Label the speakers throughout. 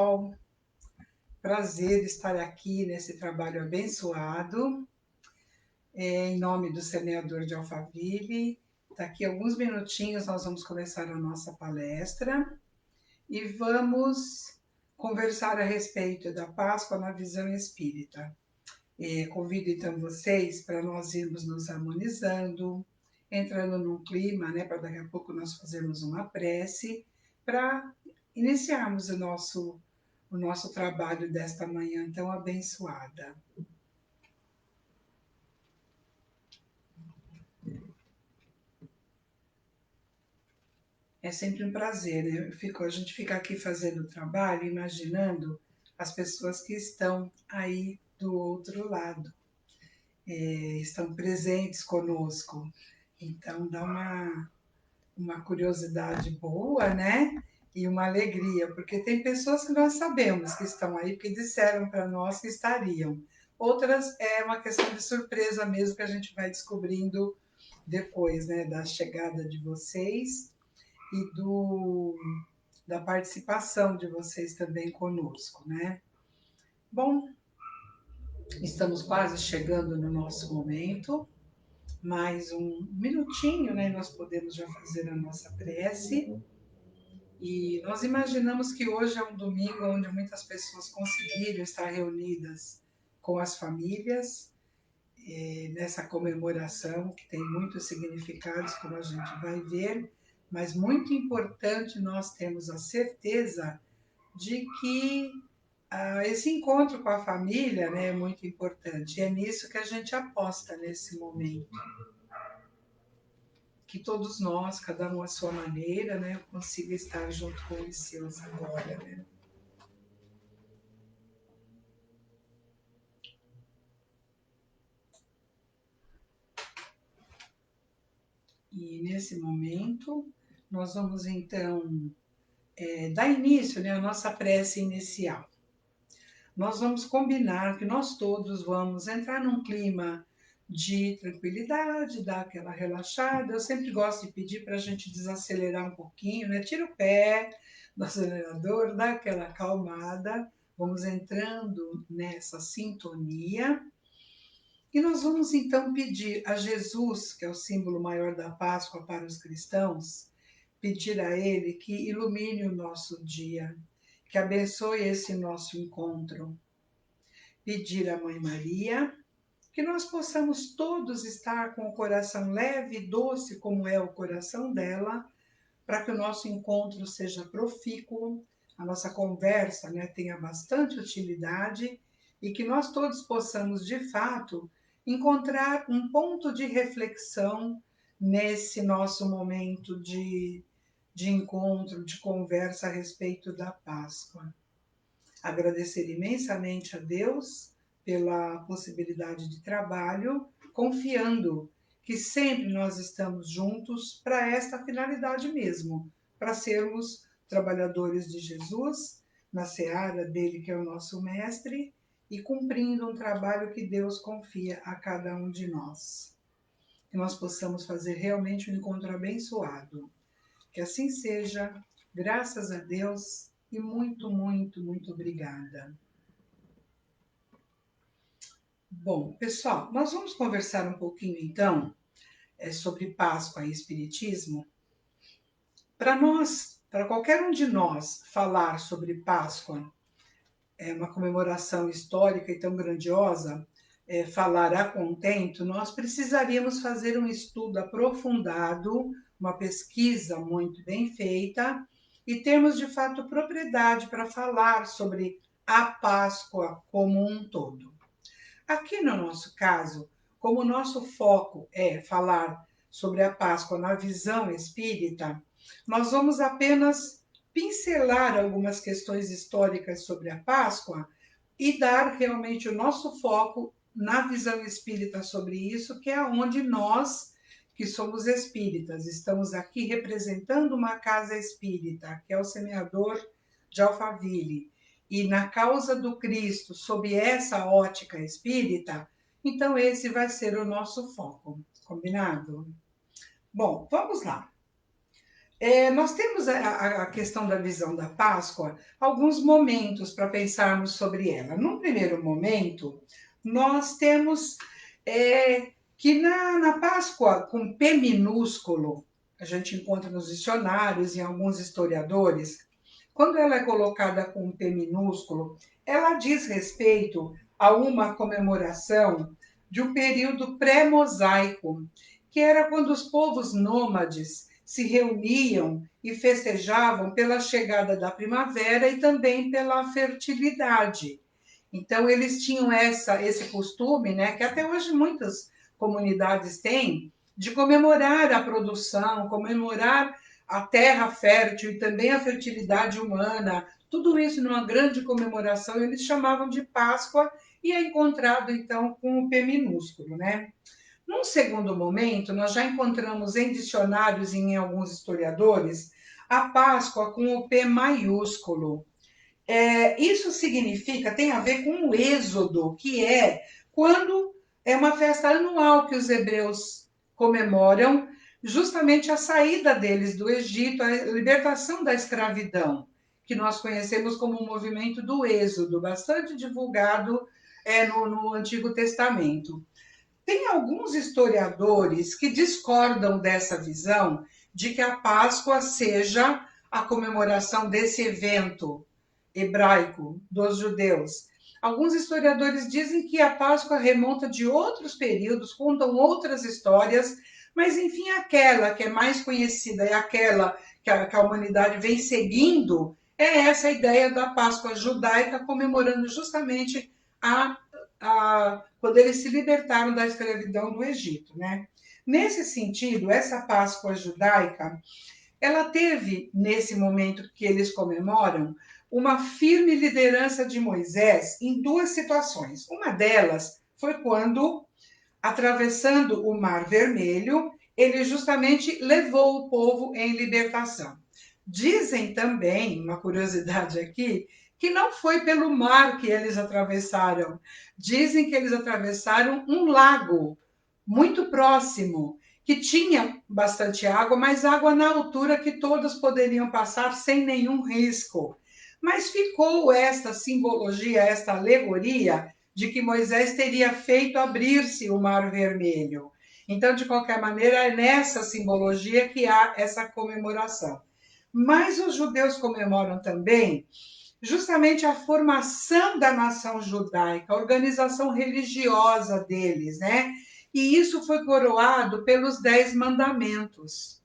Speaker 1: pessoal, prazer estar aqui nesse trabalho abençoado, em nome do semeador de Alphaville. Daqui a alguns minutinhos nós vamos começar a nossa palestra e vamos conversar a respeito da Páscoa na visão espírita. Convido então vocês para nós irmos nos harmonizando, entrando num clima, para daqui a pouco nós fazermos uma prece, para iniciarmos o nosso trabalho desta manhã tão abençoada. É sempre um prazer, né? A gente fica aqui fazendo o trabalho, imaginando as pessoas que estão aí do outro lado, estão presentes conosco. Então dá uma curiosidade boa, né? E uma alegria, porque tem pessoas que nós sabemos que estão aí, porque disseram para nós que estariam. Outras é uma questão de surpresa mesmo, que a gente vai descobrindo depois, né? Da chegada de vocês e da participação de vocês também conosco, né? Bom, estamos quase chegando no nosso momento. Mais um minutinho, né? Nós podemos já fazer a nossa prece. E nós imaginamos que hoje é um domingo onde muitas pessoas conseguiram estar reunidas com as famílias, nessa comemoração que tem muitos significados, como a gente vai ver, mas muito importante nós temos a certeza de que esse encontro com a família, né, é muito importante. E é nisso que a gente aposta nesse momento. Que todos nós, cada um à sua maneira, né, consiga estar junto com os seus agora, né? E nesse momento, nós vamos então dar início, né, à nossa prece inicial. Nós vamos combinar que nós todos vamos entrar num clima de tranquilidade, dar aquela relaxada. Eu sempre gosto de pedir para a gente desacelerar um pouquinho, né? Tira o pé do acelerador, dá aquela acalmada. Vamos entrando nessa sintonia. E nós vamos então pedir a Jesus, que é o símbolo maior da Páscoa para os cristãos, pedir a Ele que ilumine o nosso dia, que abençoe esse nosso encontro. Pedir à Mãe Maria que nós possamos todos estar com o coração leve e doce, como é o coração dela, para que o nosso encontro seja profícuo, a nossa conversa, né, tenha bastante utilidade e que nós todos possamos, de fato, encontrar um ponto de reflexão nesse nosso momento de encontro, de conversa a respeito da Páscoa. Agradecer imensamente a Deus pela possibilidade de trabalho, confiando que sempre nós estamos juntos para esta finalidade mesmo, para sermos trabalhadores de Jesus, na seara dele que é o nosso mestre, e cumprindo um trabalho que Deus confia a cada um de nós. Que nós possamos fazer realmente um encontro abençoado. Que assim seja, graças a Deus, e muito, muito, muito obrigada. Bom, pessoal, nós vamos conversar um pouquinho então sobre Páscoa e Espiritismo. Para nós, para qualquer um de nós, falar sobre Páscoa, uma comemoração histórica e tão grandiosa, falar a contento, nós precisaríamos fazer um estudo aprofundado, uma pesquisa muito bem feita e termos de fato propriedade para falar sobre a Páscoa como um todo. Aqui no nosso caso, como o nosso foco é falar sobre a Páscoa na visão espírita, nós vamos apenas pincelar algumas questões históricas sobre a Páscoa e dar realmente o nosso foco na visão espírita sobre isso, que é onde nós, que somos espíritas, estamos aqui representando uma casa espírita, que é o Semeador de Alphaville, e na causa do Cristo, sob essa ótica espírita, então esse vai ser o nosso foco. Combinado? Bom, vamos lá. Nós temos a questão da visão da Páscoa, alguns momentos para pensarmos sobre ela. Num primeiro momento, nós temos que na Páscoa, com P minúsculo, a gente encontra nos dicionários e em alguns historiadores, quando ela é colocada com P minúsculo, ela diz respeito a uma comemoração de um período pré-mosaico, que era quando os povos nômades se reuniam e festejavam pela chegada da primavera e também pela fertilidade. Então, eles tinham esse costume, né, que até hoje muitas comunidades têm, de comemorar a produção, comemorar a terra fértil e também a fertilidade humana. Tudo isso numa grande comemoração, eles chamavam de Páscoa e é encontrado, então, com o P minúsculo, né? Num segundo momento, nós já encontramos em dicionários e em alguns historiadores a Páscoa com o P maiúsculo. Isso significa, tem a ver com o Êxodo, que é quando é uma festa anual que os hebreus comemoram, justamente a saída deles do Egito, a libertação da escravidão, que nós conhecemos como o movimento do Êxodo, bastante divulgado no Antigo Testamento. Tem alguns historiadores que discordam dessa visão de que a Páscoa seja a comemoração desse evento hebraico dos judeus. Alguns historiadores dizem que a Páscoa remonta de outros períodos, contam outras histórias, mas enfim, aquela que é mais conhecida e aquela que a humanidade vem seguindo é essa ideia da Páscoa judaica, comemorando justamente quando eles se libertaram da escravidão do Egito, né? Nesse sentido, essa Páscoa judaica, ela teve, nesse momento que eles comemoram, uma firme liderança de Moisés em duas situações. Uma delas foi quando, atravessando o Mar Vermelho, ele justamente levou o povo em libertação. Dizem também, uma curiosidade aqui, que não foi pelo mar que eles atravessaram. Dizem que eles atravessaram um lago muito próximo, que tinha bastante água, mas água na altura que todos poderiam passar sem nenhum risco. Mas ficou esta simbologia, esta alegoria de que Moisés teria feito abrir-se o Mar Vermelho. Então, de qualquer maneira, é nessa simbologia que há essa comemoração. Mas os judeus comemoram também justamente a formação da nação judaica, a organização religiosa deles, né? E isso foi coroado pelos 10 mandamentos.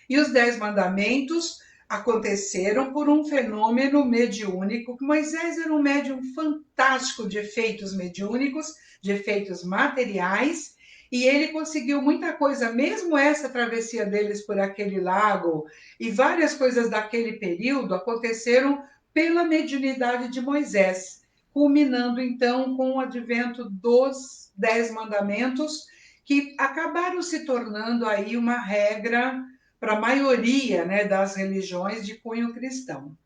Speaker 1: E os 10 mandamentos aconteceram por um fenômeno mediúnico. Moisés era um médium fantástico de efeitos mediúnicos, de efeitos materiais, e ele conseguiu muita coisa, mesmo essa travessia deles por aquele lago e várias coisas daquele período aconteceram pela mediunidade de Moisés, culminando então com o advento dos 10 mandamentos, que acabaram se tornando aí uma regra para a maioria, né, das religiões de cunho cristão.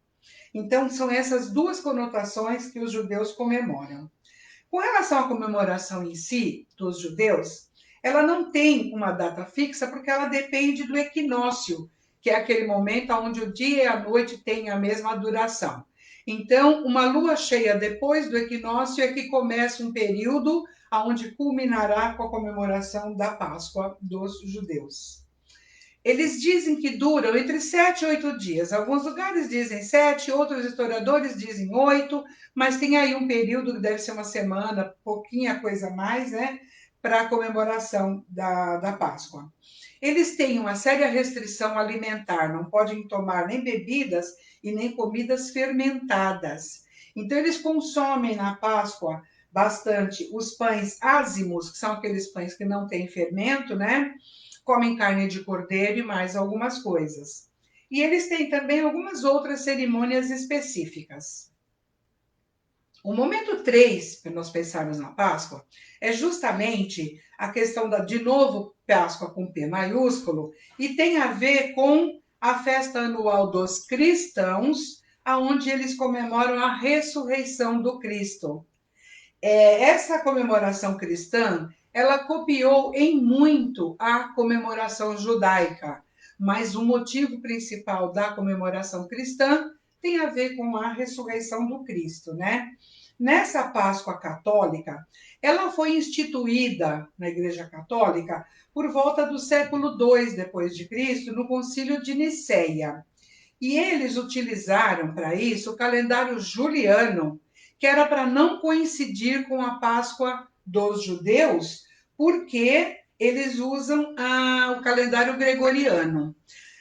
Speaker 1: Então, são essas duas conotações que os judeus comemoram. Com relação à comemoração em si, dos judeus, ela não tem uma data fixa porque ela depende do equinócio, que é aquele momento onde o dia e a noite têm a mesma duração. Então, uma lua cheia depois do equinócio é que começa um período onde culminará com a comemoração da Páscoa dos judeus. Eles dizem que duram entre 7 e 8 dias. Alguns lugares dizem 7, outros historiadores dizem 8, mas tem aí um período que deve ser uma semana, pouquinha coisa mais, né? Para a comemoração da Páscoa. Eles têm uma séria restrição alimentar, não podem tomar nem bebidas e nem comidas fermentadas. Então, eles consomem na Páscoa bastante os pães ázimos, que são aqueles pães que não têm fermento, né? Comem carne de cordeiro e mais algumas coisas. E eles têm também algumas outras cerimônias específicas. O momento 3, para nós pensarmos na Páscoa, é justamente a questão de novo, Páscoa com P maiúsculo, e tem a ver com a festa anual dos cristãos, aonde eles comemoram a ressurreição do Cristo. Essa comemoração cristã, ela copiou em muito a comemoração judaica, mas o motivo principal da comemoração cristã tem a ver com a ressurreição do Cristo, né? Nessa Páscoa católica, ela foi instituída na Igreja Católica por volta do século II depois de Cristo, no Concílio de Nicéia. E eles utilizaram para isso o calendário juliano, que era para não coincidir com a Páscoa dos judeus, porque eles usam o calendário gregoriano.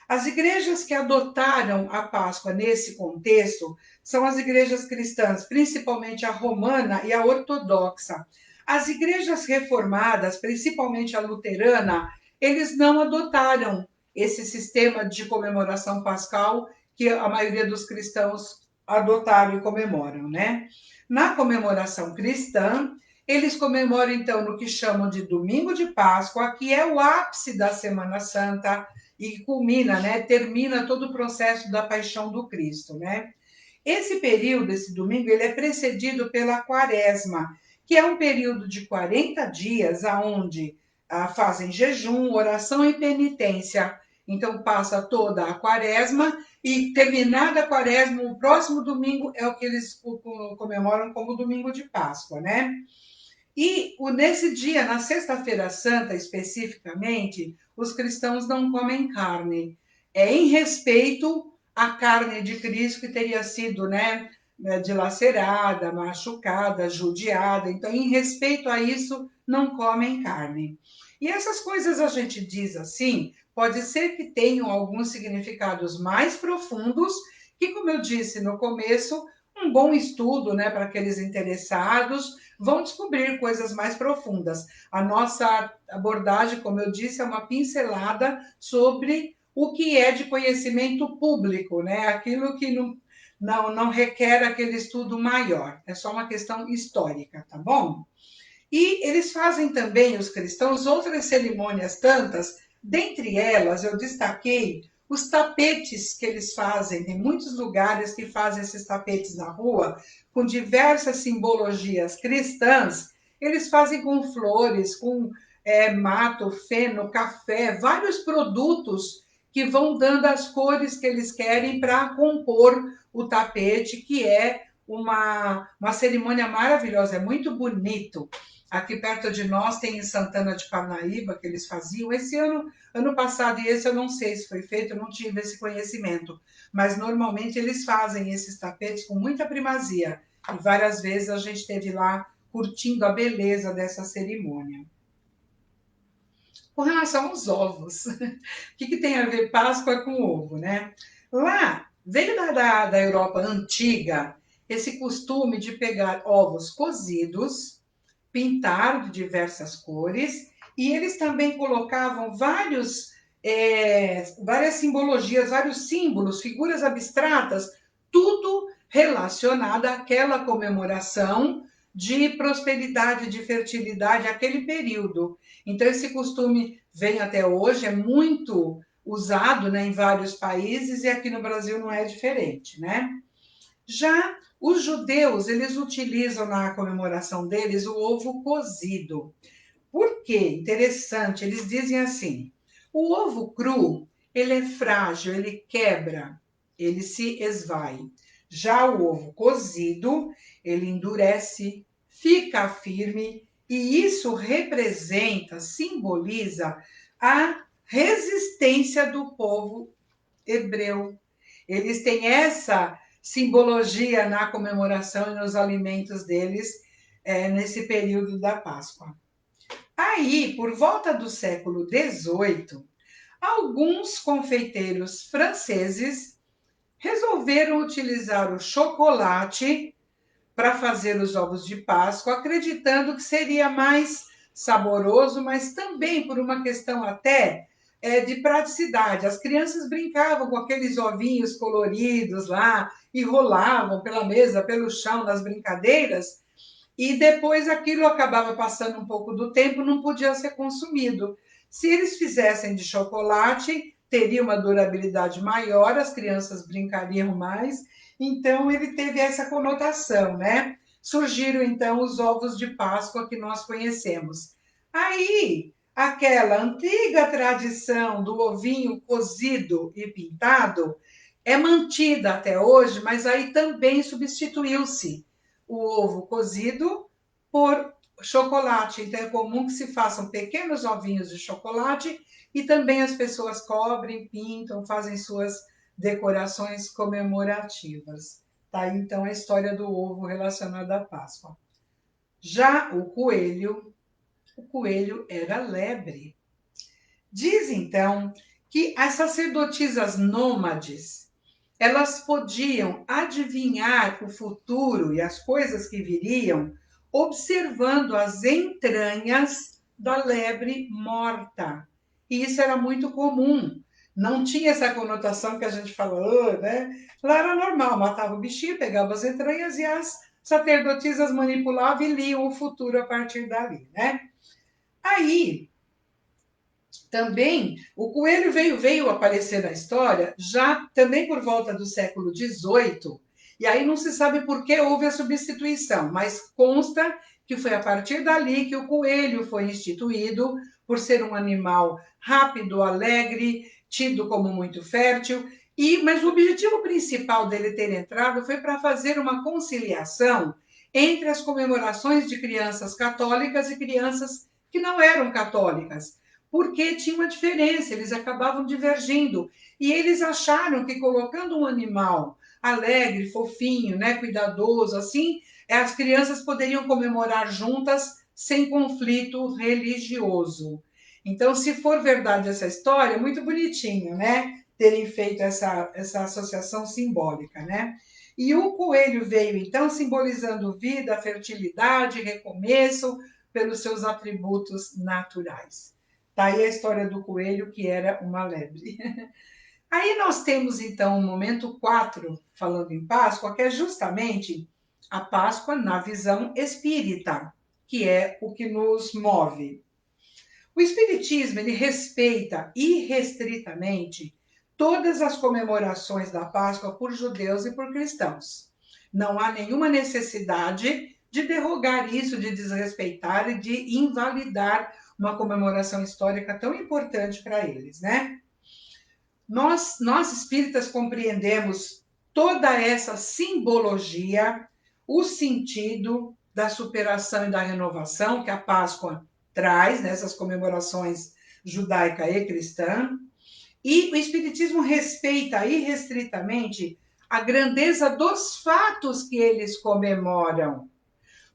Speaker 1: As igrejas que adotaram a Páscoa nesse contexto são as igrejas cristãs, principalmente a romana e a ortodoxa. As igrejas reformadas, principalmente a luterana, eles não adotaram esse sistema de comemoração pascal que a maioria dos cristãos adotaram e comemoram, né? Na comemoração cristã, eles comemoram então no que chamam de Domingo de Páscoa, que é o ápice da Semana Santa e culmina, né? Termina todo o processo da paixão do Cristo, né? Esse período, esse domingo, ele é precedido pela Quaresma, que é um período de 40 dias aonde fazem jejum, oração e penitência. Então passa toda a Quaresma e terminada a Quaresma, o próximo domingo é o que eles comemoram como domingo de Páscoa, né? E nesse dia, na Sexta-feira Santa especificamente, os cristãos não comem carne. É em respeito à carne de Cristo que teria sido, né, dilacerada, machucada, judiada. Então, em respeito a isso, não comem carne. E essas coisas a gente diz assim, pode ser que tenham alguns significados mais profundos, que, como eu disse no começo, um bom estudo, né, para aqueles interessados, vão descobrir coisas mais profundas. A nossa abordagem, como eu disse, é uma pincelada sobre o que é de conhecimento público, né? Aquilo que não requer aquele estudo maior, é só uma questão histórica, tá bom? E eles fazem também, os cristãos, outras cerimônias tantas, dentre elas eu destaquei os tapetes que eles fazem, tem muitos lugares que fazem esses tapetes na rua, com diversas simbologias cristãs, eles fazem com flores, com mato, feno, café, vários produtos que vão dando as cores que eles querem para compor o tapete, que é uma cerimônia maravilhosa, é muito bonito. Aqui perto de nós tem em Santana de Parnaíba que eles faziam. Esse ano passado e esse eu não sei se foi feito, eu não tive esse conhecimento. Mas normalmente eles fazem esses tapetes com muita primazia. E várias vezes a gente esteve lá curtindo a beleza dessa cerimônia. Com relação aos ovos, o que tem a ver Páscoa com ovo, né? Lá, veio da Europa antiga esse costume de pegar ovos cozidos, pintar de diversas cores, e eles também colocavam várias simbologias, vários símbolos, figuras abstratas, tudo relacionado àquela comemoração de prosperidade, de fertilidade, aquele período. Então, esse costume vem até hoje, é muito usado, né, em vários países, e aqui no Brasil não é diferente, né? Já os judeus, eles utilizam na comemoração deles o ovo cozido. Por quê? Interessante, eles dizem assim: o ovo cru, ele é frágil, ele quebra, ele se esvai. Já o ovo cozido, ele endurece, fica firme, e isso representa, simboliza a resistência do povo hebreu. Eles têm essa simbologia na comemoração e nos alimentos deles nesse período da Páscoa. Aí, por volta do século XVIII, alguns confeiteiros franceses resolveram utilizar o chocolate para fazer os ovos de Páscoa, acreditando que seria mais saboroso, mas também por uma questão até de praticidade. As crianças brincavam com aqueles ovinhos coloridos lá e rolavam pela mesa, pelo chão, nas brincadeiras, e depois aquilo acabava passando um pouco do tempo, não podia ser consumido. Se eles fizessem de chocolate, teria uma durabilidade maior, as crianças brincariam mais, então ele teve essa conotação, né? Surgiram então os ovos de Páscoa que nós conhecemos. Aí aquela antiga tradição do ovinho cozido e pintado é mantida até hoje, mas aí também substituiu-se o ovo cozido por chocolate. Então é comum que se façam pequenos ovinhos de chocolate e também as pessoas cobrem, pintam, fazem suas decorações comemorativas. Tá aí então a história do ovo relacionada à Páscoa. Já o coelho era lebre. Diz então que as sacerdotisas nômades, elas podiam adivinhar o futuro e as coisas que viriam observando as entranhas da lebre morta. E isso era muito comum. Não tinha essa conotação que a gente falou, né? Lá era normal, matava o bichinho, pegava as entranhas e as sacerdotisas manipulavam e liam o futuro a partir dali, né? Aí, também, o coelho veio aparecer na história já também por volta do século XVIII, e aí não se sabe por que houve a substituição, mas consta que foi a partir dali que o coelho foi instituído por ser um animal rápido, alegre, tido como muito fértil, mas o objetivo principal dele ter entrado foi para fazer uma conciliação entre as comemorações de crianças católicas e crianças que não eram católicas, porque tinha uma diferença, eles acabavam divergindo. E eles acharam que colocando um animal alegre, fofinho, né, cuidadoso, assim, as crianças poderiam comemorar juntas sem conflito religioso. Então, se for verdade essa história, muito bonitinho, né? Terem feito essa associação simbólica, né? E o coelho veio, então, simbolizando vida, fertilidade, recomeço, pelos seus atributos naturais. Tá aí a história do coelho, que era uma lebre. Aí nós temos, então, o momento 4, falando em Páscoa, que é justamente a Páscoa na visão espírita, que é o que nos move. O espiritismo, ele respeita irrestritamente todas as comemorações da Páscoa por judeus e por cristãos. Não há nenhuma necessidade de derrogar isso, de desrespeitar e de invalidar uma comemoração histórica tão importante para eles, né? Nós espíritas compreendemos toda essa simbologia, o sentido da superação e da renovação que a Páscoa traz nessas comemorações judaica e cristã, e o Espiritismo respeita irrestritamente a grandeza dos fatos que eles comemoram.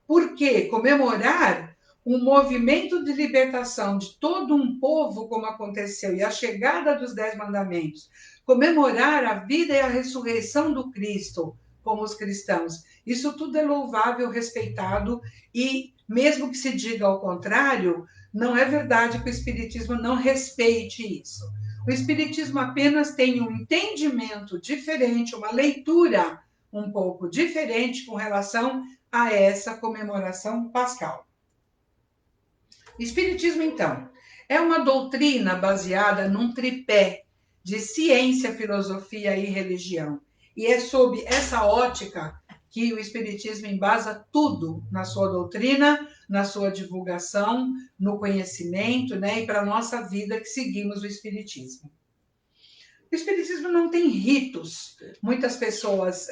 Speaker 1: Porque comemorar um movimento de libertação de todo um povo, como aconteceu, e a chegada dos 10 mandamentos, comemorar a vida e a ressurreição do Cristo, como os cristãos, isso tudo é louvável, respeitado, e mesmo que se diga ao contrário, não é verdade que o Espiritismo não respeite isso. O Espiritismo apenas tem um entendimento diferente, uma leitura um pouco diferente com relação a essa comemoração pascal. Espiritismo, então, é uma doutrina baseada num tripé de ciência, filosofia e religião. E é sob essa ótica que o Espiritismo embasa tudo na sua doutrina, na sua divulgação, no conhecimento, né? E para a nossa vida que seguimos o Espiritismo. O Espiritismo não tem ritos. Muitas pessoas,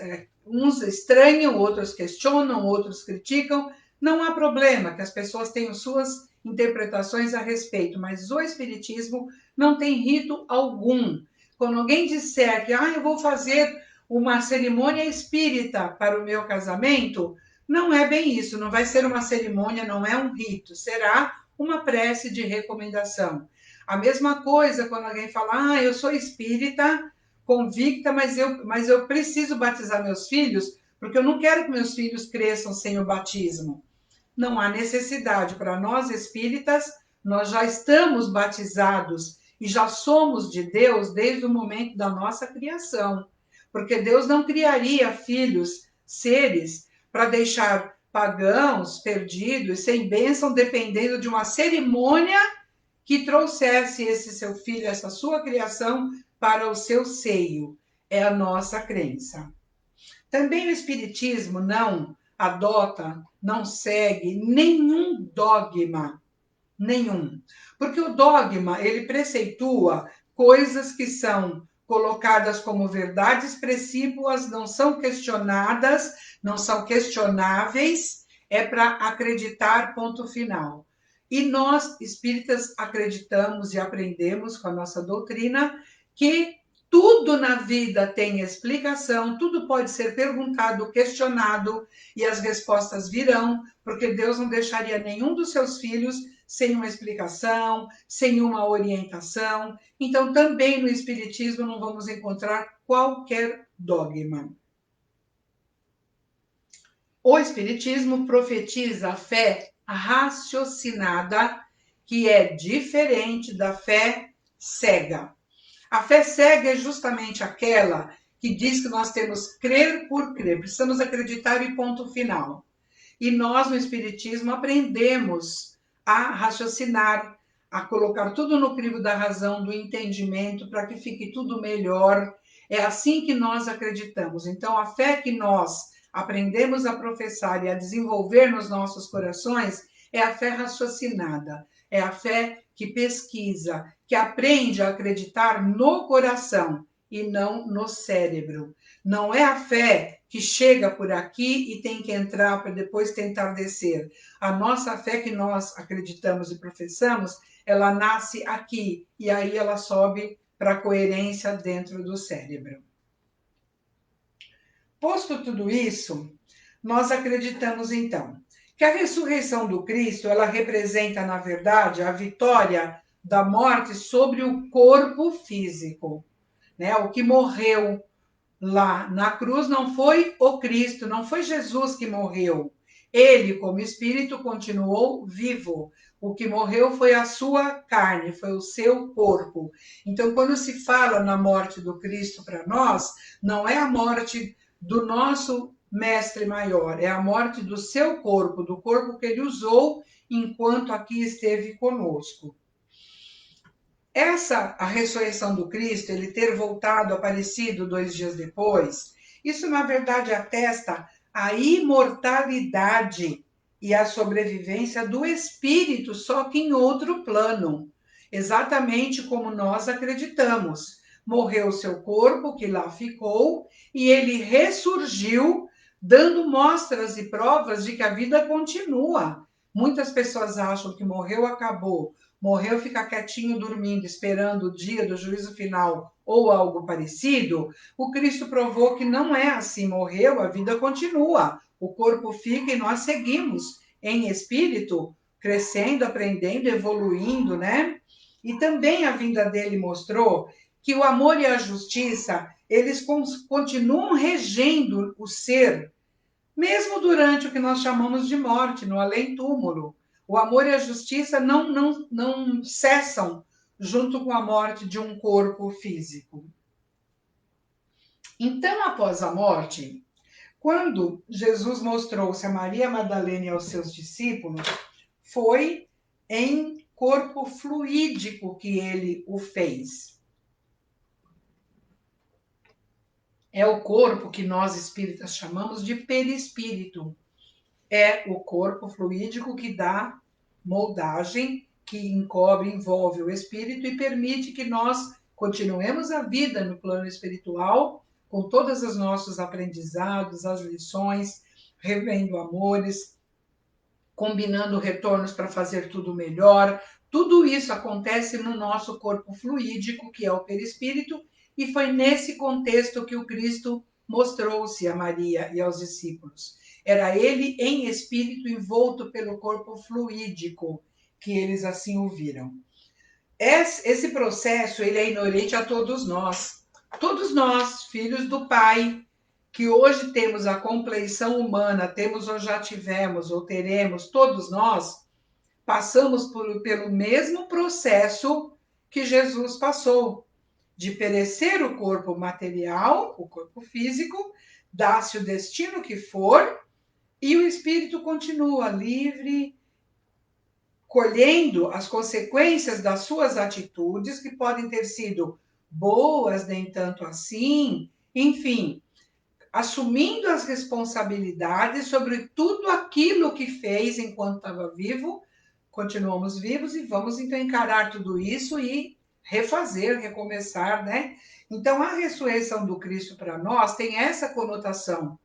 Speaker 1: uns estranham, outros questionam, outros criticam. Não há problema que as pessoas tenham suas interpretações a respeito, mas o Espiritismo não tem rito algum. Quando alguém disser que eu vou fazer uma cerimônia espírita para o meu casamento, não é bem isso, não vai ser uma cerimônia, não é um rito, será uma prece de recomendação. A mesma coisa quando alguém fala, eu sou espírita, convicta, mas eu preciso batizar meus filhos, porque eu não quero que meus filhos cresçam sem o batismo. Não há necessidade. Para nós espíritas, nós já estamos batizados e já somos de Deus desde o momento da nossa criação. Porque Deus não criaria filhos, seres, para deixar pagãos, perdidos, sem bênção, dependendo de uma cerimônia que trouxesse esse seu filho, essa sua criação, para o seu seio. É a nossa crença. Também o Espiritismo não adota, não segue nenhum dogma Nenhum. Porque o dogma, ele preceitua coisas que são colocadas como verdades precípuas, não são questionadas, não são questionáveis, é para acreditar, ponto final. E nós, espíritas, acreditamos e aprendemos com a nossa doutrina que tudo na vida tem explicação, tudo pode ser perguntado, questionado, e as respostas virão, porque Deus não deixaria nenhum dos seus filhos sem uma explicação, sem uma orientação. Então, também no Espiritismo não vamos encontrar qualquer dogma. O Espiritismo profetiza a fé raciocinada, que é diferente da fé cega. A fé cega é justamente aquela que diz que nós temos que crer por crer, precisamos acreditar e ponto final. E nós, no Espiritismo, aprendemos a raciocinar, a colocar tudo no crivo da razão, do entendimento, para que fique tudo melhor. É assim que nós acreditamos. Então, a fé que nós aprendemos a professar e a desenvolver nos nossos corações é a fé raciocinada, é a fé que pesquisa, que aprende a acreditar no coração e não no cérebro. Não é a fé que chega por aqui e tem que entrar para depois tentar descer. A nossa fé que nós acreditamos e professamos, ela nasce aqui e aí ela sobe para a coerência dentro do cérebro. Posto tudo isso, nós acreditamos então que a ressurreição do Cristo, ela representa, na verdade, a vitória da morte sobre o corpo físico, né? O que morreu lá na cruz não foi o Cristo, não foi Jesus que morreu. Ele, como espírito, continuou vivo. O que morreu foi a sua carne, foi o seu corpo. Então, quando se fala na morte do Cristo para nós, não é a morte do nosso mestre maior, é a morte do seu corpo, do corpo que ele usou enquanto aqui esteve conosco. A ressurreição do Cristo, ele ter voltado, aparecido 2 dias depois, isso na verdade atesta a imortalidade e a sobrevivência do espírito, só que em outro plano, exatamente como nós acreditamos. Morreu o seu corpo, que lá ficou, e ele ressurgiu, dando mostras e provas de que a vida continua. Muitas pessoas acham que morreu, acabou. Morreu, fica quietinho, dormindo, esperando o dia do juízo final ou algo parecido. O Cristo provou que não é assim. Morreu, a vida continua. O corpo fica e nós seguimos em espírito, crescendo, aprendendo, evoluindo, né? E também a vinda dele mostrou que o amor e a justiça, eles continuam regendo o ser, mesmo durante o que nós chamamos de morte, no além-túmulo. O amor e a justiça não cessam junto com a morte de um corpo físico. Então, após a morte, quando Jesus mostrou-se a Maria Madalena e aos seus discípulos, foi em corpo fluídico que ele o fez. É o corpo que nós espíritas chamamos de perispírito. É o corpo fluídico que dá moldagem, que encobre, envolve o espírito e permite que nós continuemos a vida no plano espiritual, com todos os nossos aprendizados, as lições, revendo amores, combinando retornos para fazer tudo melhor. Tudo isso acontece no nosso corpo fluídico, que é o perispírito, e foi nesse contexto que o Cristo mostrou-se a Maria e aos discípulos. Era ele em espírito envolto pelo corpo fluídico, que eles assim o viram. Esse processo ele é inerente a todos nós, filhos do Pai, que hoje temos a compleição humana, temos ou já tivemos ou teremos, todos nós passamos pelo mesmo processo que Jesus passou, de perecer o corpo material, o corpo físico, dá-se o destino que for, e o espírito continua livre, colhendo as consequências das suas atitudes, que podem ter sido boas, nem tanto assim, enfim, assumindo as responsabilidades sobre tudo aquilo que fez enquanto estava vivo, continuamos vivos e vamos então encarar tudo isso e refazer, recomeçar, né? Então a ressurreição do Cristo para nós tem essa conotação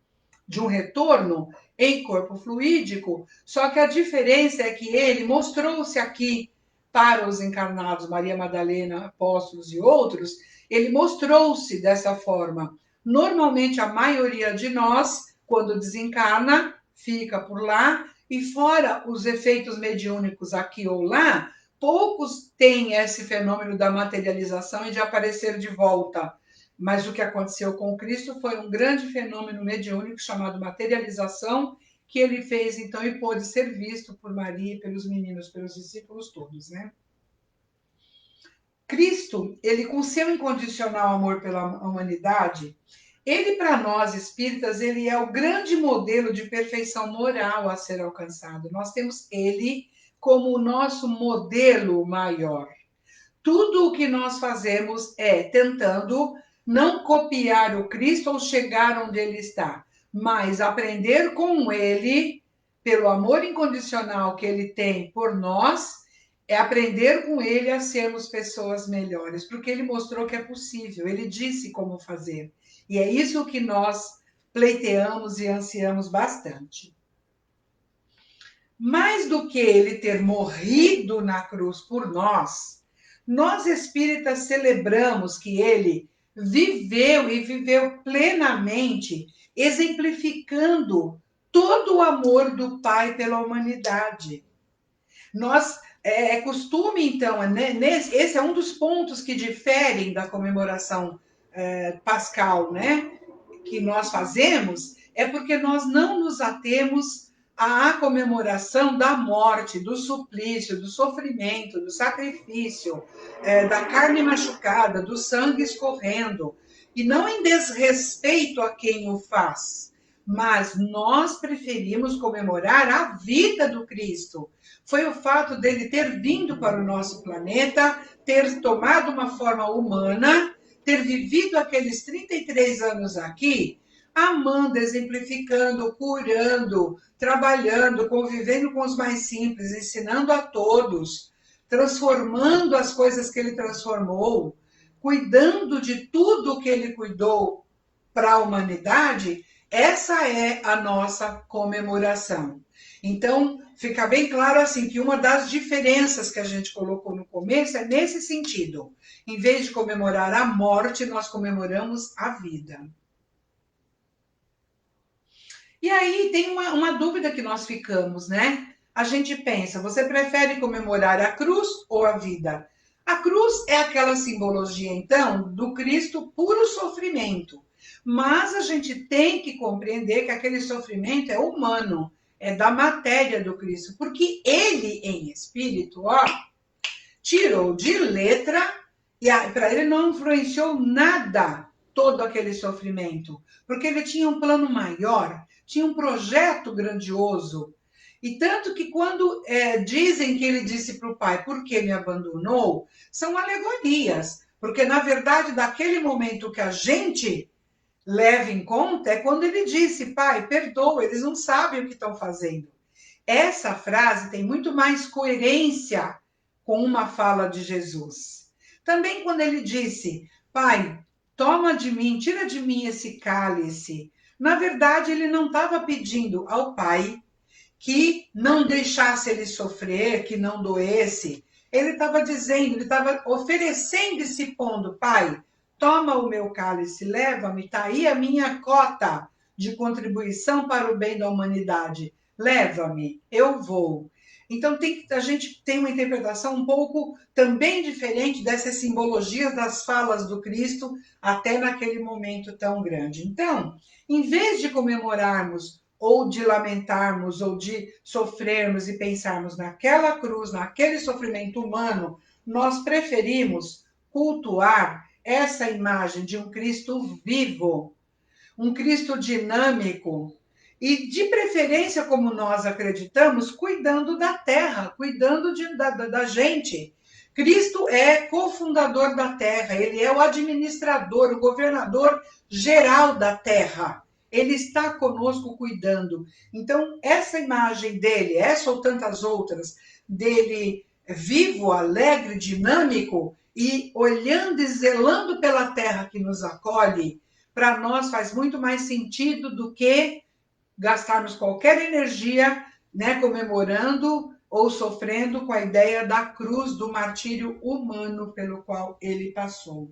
Speaker 1: de um retorno em corpo fluídico, só que a diferença é que ele mostrou-se aqui para os encarnados, Maria Madalena, apóstolos e outros, ele mostrou-se dessa forma. Normalmente, a maioria de nós, quando desencarna, fica por lá, e fora os efeitos mediúnicos aqui ou lá, poucos têm esse fenômeno da materialização e de aparecer de volta. Mas o que aconteceu com Cristo foi um grande fenômeno mediúnico chamado materialização, que ele fez então e pôde ser visto por Maria, pelos meninos, pelos discípulos todos, né? Cristo, ele com seu incondicional amor pela humanidade, ele para nós espíritas, ele é o grande modelo de perfeição moral a ser alcançado. Nós temos ele como o nosso modelo maior. Tudo o que nós fazemos é tentando não copiar o Cristo ou chegar onde ele está, mas aprender com ele, pelo amor incondicional que ele tem por nós, é aprender com ele a sermos pessoas melhores, porque ele mostrou que é possível, ele disse como fazer. E é isso que nós pleiteamos e ansiamos bastante. Mais do que ele ter morrido na cruz por nós espíritas celebramos que ele viveu e viveu plenamente, exemplificando todo o amor do Pai pela humanidade. É costume, então, esse é um dos pontos que diferem da comemoração pascal, né? Que nós fazemos, é porque nós não nos atemos à comemoração da morte, do suplício, do sofrimento, do sacrifício, da carne machucada, do sangue escorrendo, e não em desrespeito a quem o faz, mas nós preferimos comemorar a vida do Cristo. Foi o fato dele ter vindo para o nosso planeta, ter tomado uma forma humana, ter vivido aqueles 33 anos aqui, amando, exemplificando, curando, trabalhando, convivendo com os mais simples, ensinando a todos, transformando as coisas que ele transformou, cuidando de tudo que ele cuidou para a humanidade, essa é a nossa comemoração. Então, fica bem claro assim que uma das diferenças que a gente colocou no começo é nesse sentido. Em vez de comemorar a morte, nós comemoramos a vida. E aí tem uma dúvida que nós ficamos, né? A gente pensa, você prefere comemorar a cruz ou a vida? A cruz é aquela simbologia, então, do Cristo puro sofrimento. Mas a gente tem que compreender que aquele sofrimento é humano, é da matéria do Cristo, porque ele, em espírito, ó, tirou de letra e para ele não influenciou nada todo aquele sofrimento, porque ele tinha um plano maior, tinha um projeto grandioso. E tanto que quando dizem que ele disse para o pai, por que me abandonou, são alegorias, porque na verdade, daquele momento que a gente leva em conta, é quando ele disse, pai, perdoa, eles não sabem o que estão fazendo. Essa frase tem muito mais coerência com uma fala de Jesus. Também quando ele disse, pai, toma de mim, tira de mim esse cálice. Na verdade, ele não estava pedindo ao pai que não deixasse ele sofrer, que não doesse. Ele estava dizendo, ele estava oferecendo esse pondo, pai, toma o meu cálice, leva-me, está aí a minha cota de contribuição para o bem da humanidade. Leva-me, eu vou. Então a gente tem uma interpretação um pouco também diferente dessas simbologias das falas do Cristo até naquele momento tão grande. Então, em vez de comemorarmos ou de lamentarmos ou de sofrermos e pensarmos naquela cruz, naquele sofrimento humano, nós preferimos cultuar essa imagem de um Cristo vivo, um Cristo dinâmico, e de preferência, como nós acreditamos, cuidando da terra, cuidando da gente. Cristo é cofundador da terra, ele é o administrador, o governador geral da terra. Ele está conosco cuidando. Então, essa imagem dele, essa ou tantas outras, dele vivo, alegre, dinâmico e olhando e zelando pela terra que nos acolhe, para nós faz muito mais sentido do que gastarmos qualquer energia, né, comemorando ou sofrendo com a ideia da cruz, do martírio humano pelo qual ele passou.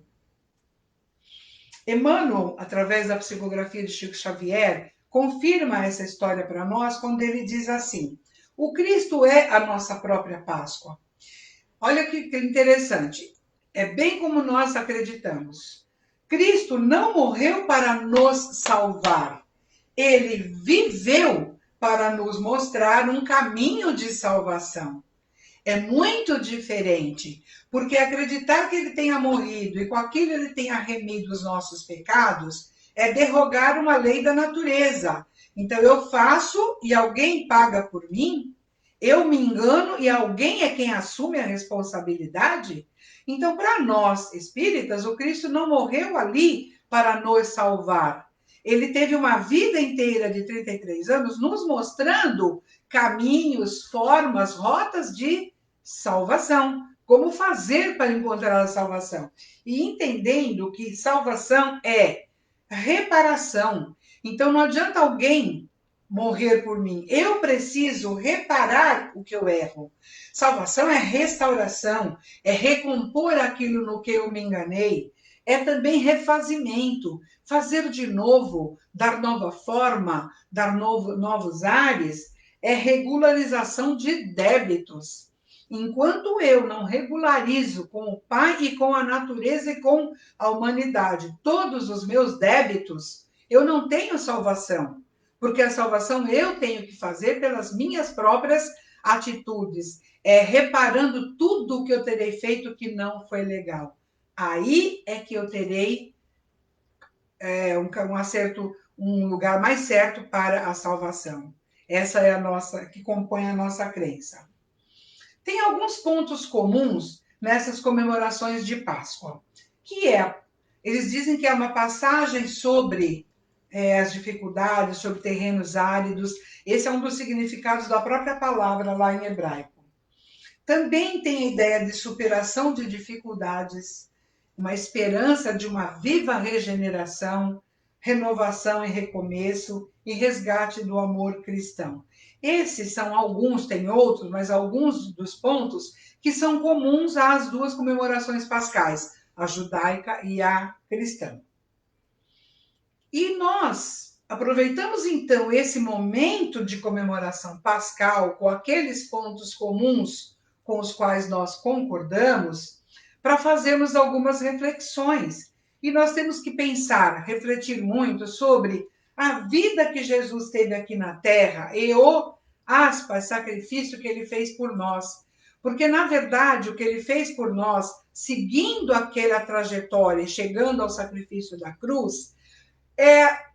Speaker 1: Emmanuel, através da psicografia de Chico Xavier, confirma essa história para nós quando ele diz assim: o Cristo é a nossa própria Páscoa. Olha que interessante. É bem como nós acreditamos. Cristo não morreu para nos salvar. Ele viveu para nos mostrar um caminho de salvação. É muito diferente, porque acreditar que ele tenha morrido e com aquilo ele tenha remido os nossos pecados é derrogar uma lei da natureza. Então eu faço e alguém paga por mim, eu me engano e alguém é quem assume a responsabilidade. Então, para nós espíritas, o Cristo não morreu ali para nos salvar. Ele teve uma vida inteira de 33 anos nos mostrando caminhos, formas, rotas de salvação. Como fazer para encontrar a salvação? E entendendo que salvação é reparação. Então não adianta alguém morrer por mim. Eu preciso reparar o que eu erro. Salvação é restauração, é recompor aquilo no que eu me enganei. É também refazimento, fazer de novo, dar nova forma, dar novos ares, é regularização de débitos. Enquanto eu não regularizo com o Pai e com a natureza e com a humanidade todos os meus débitos, eu não tenho salvação. Porque a salvação eu tenho que fazer pelas minhas próprias atitudes, reparando tudo o que eu terei feito que não foi legal. Aí é que eu terei um acerto, um lugar mais certo para a salvação. Essa é a nossa, que compõe a nossa crença. Tem alguns pontos comuns nessas comemorações de Páscoa, que eles dizem que é uma passagem sobre as dificuldades, sobre terrenos áridos. Esse é um dos significados da própria palavra lá em hebraico. Também tem a ideia de superação de dificuldades, uma esperança de uma viva regeneração, renovação e recomeço e resgate do amor cristão. Esses são alguns, tem outros, mas alguns dos pontos que são comuns às duas comemorações pascais, a judaica e a cristã. E nós aproveitamos então esse momento de comemoração pascal, com aqueles pontos comuns com os quais nós concordamos, para fazermos algumas reflexões. E nós temos que pensar, refletir muito sobre a vida que Jesus teve aqui na Terra e o, aspas, sacrifício que ele fez por nós. Porque, na verdade, o que ele fez por nós, seguindo aquela trajetória, chegando ao sacrifício da cruz,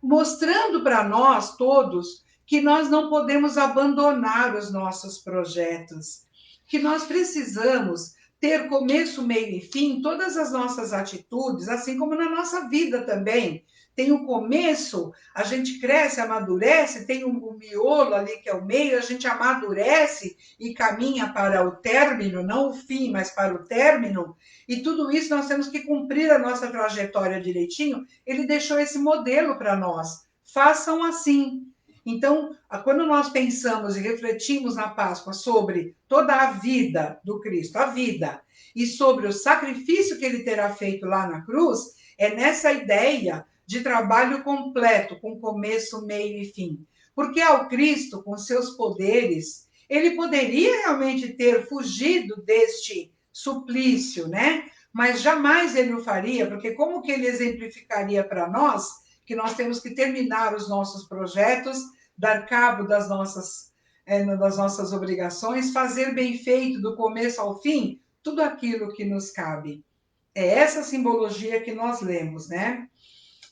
Speaker 1: mostrando para nós todos que nós não podemos abandonar os nossos projetos, que nós precisamos ter começo, meio e fim, todas as nossas atitudes, assim como na nossa vida também. Tem o começo, a gente cresce, amadurece, tem o miolo ali que é o meio, a gente amadurece e caminha para o término, não o fim, mas para o término. E tudo isso nós temos que cumprir a nossa trajetória direitinho. Ele deixou esse modelo para nós. Façam assim. Então, quando nós pensamos e refletimos na Páscoa sobre toda a vida do Cristo, a vida, e sobre o sacrifício que ele terá feito lá na cruz, é nessa ideia de trabalho completo, com começo, meio e fim. Porque ao Cristo, com seus poderes, ele poderia realmente ter fugido deste suplício, né? Mas jamais ele o faria, porque como que ele exemplificaria para nós que nós temos que terminar os nossos projetos, dar cabo das nossas obrigações, fazer bem feito do começo ao fim tudo aquilo que nos cabe. É essa simbologia que nós lemos, né?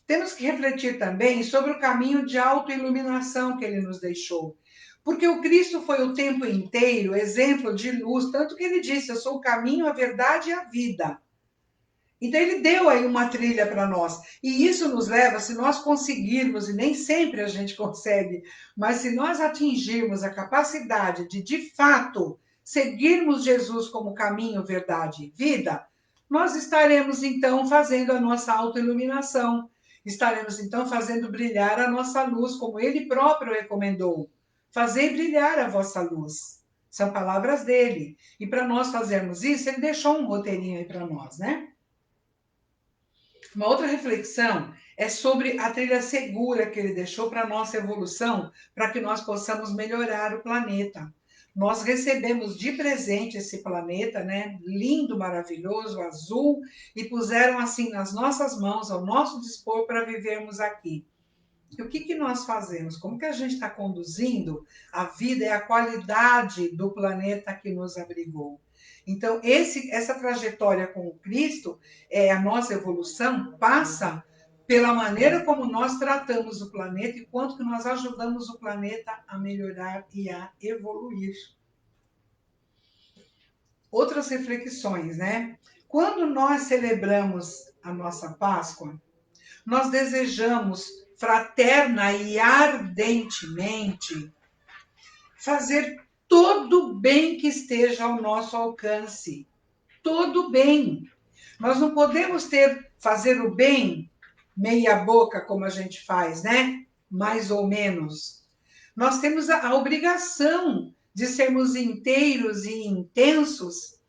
Speaker 1: Temos que refletir também sobre o caminho de autoiluminação que ele nos deixou. Porque o Cristo foi o tempo inteiro exemplo de luz, tanto que ele disse: eu sou o caminho, a verdade e a vida. Então, ele deu aí uma trilha para nós. E isso nos leva, se nós conseguirmos, e nem sempre a gente consegue, mas se nós atingirmos a capacidade de fato, seguirmos Jesus como caminho, verdade e vida, nós estaremos, então, fazendo a nossa autoiluminação. Estaremos, então, fazendo brilhar a nossa luz, como ele próprio recomendou. Fazei brilhar a vossa luz. São palavras dele. E para nós fazermos isso, ele deixou um roteirinho aí para nós, né? Uma outra reflexão é sobre a trilha segura que ele deixou para a nossa evolução, para que nós possamos melhorar o planeta. Nós recebemos de presente esse planeta, né? Lindo, maravilhoso, azul, e puseram assim nas nossas mãos, ao nosso dispor, para vivermos aqui. E o que, que nós fazemos? Como que a gente está conduzindo a vida e a qualidade do planeta que nos abrigou? Então, essa trajetória com o Cristo, a nossa evolução, passa pela maneira como nós tratamos o planeta e quanto que nós ajudamos o planeta a melhorar e a evoluir. Outras reflexões, né? Quando nós celebramos a nossa Páscoa, nós desejamos fraterna e ardentemente fazer todo o bem que esteja ao nosso alcance. Todo bem. Nós não podemos fazer o bem meia boca como a gente faz, né? Mais ou menos. Nós temos a obrigação de sermos inteiros e intensos.